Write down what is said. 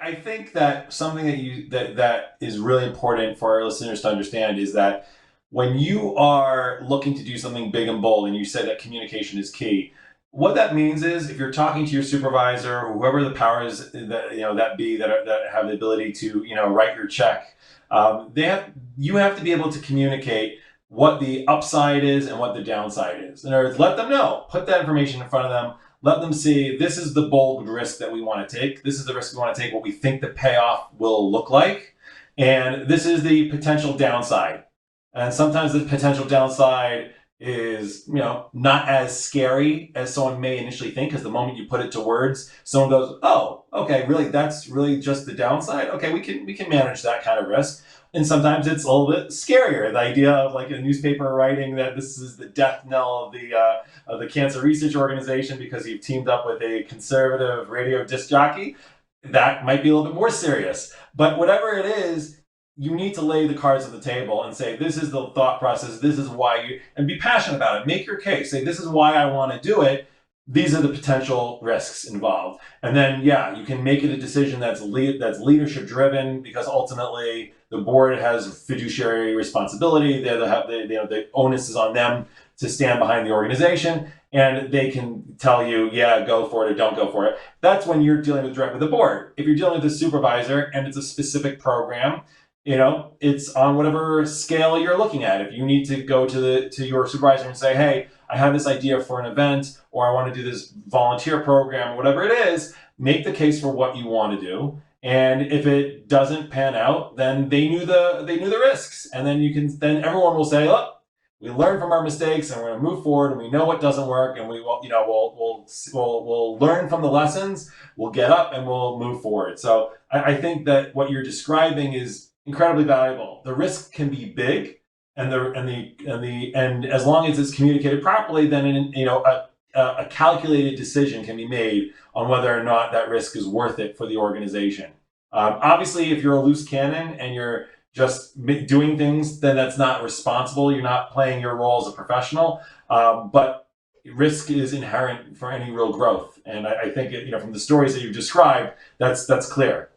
I think that something that is really important for our listeners to understand is that when you are looking to do something big and bold, and you said that communication is key, what that means is if you're talking to your supervisor or whoever the powers that that be that have the ability to write your check, you have to be able to communicate what the upside is and what the downside is. In other words, let them know, put that information in front of them, let them see this is the bold risk that we want to take. This is the risk we want to take, what we think the payoff will look like. And this is the potential downside. And sometimes the potential downside is, not as scary as someone may initially think, because the moment you put it to words, someone goes, "Oh, okay, really, that's really just the downside. Okay, we can manage that kind of risk." And sometimes it's a little bit scarier. The idea of like a newspaper writing that this is the death knell of the cancer research organization because you've teamed up with a conservative radio disc jockey, that might be a little bit more serious. But whatever it is, you need to lay the cards on the table and say, this is the thought process, this is why and be passionate about it. Make your case. Say, this is why I want to do it. These are the potential risks involved. And then, yeah, you can make it a decision that's leadership driven, because ultimately the board has fiduciary responsibility. The onus is on them to stand behind the organization, and they can tell you, yeah, go for it or don't go for it. That's when you're dealing with the board. If you're dealing with a supervisor and it's a specific program, it's on whatever scale you're looking at. If you need to go to your supervisor and say, hey, I have this idea for an event, or I want to do this volunteer program, whatever it is, make the case for what you want to do. And if it doesn't pan out, then they knew the risks, and then everyone will say, look, we learn from our mistakes, and we're going to move forward, and we know what doesn't work, and we will, we'll learn from the lessons, we'll get up, and we'll move forward. So I think that what you're describing is incredibly valuable. The risk can be big, and as long as it's communicated properly, then a calculated decision can be made on whether or not that risk is worth it for the organization. Obviously, if you're a loose cannon and you're just doing things, then that's not responsible. You're not playing your role as a professional. But risk is inherent for any real growth, and I think from the stories that you've described, that's clear.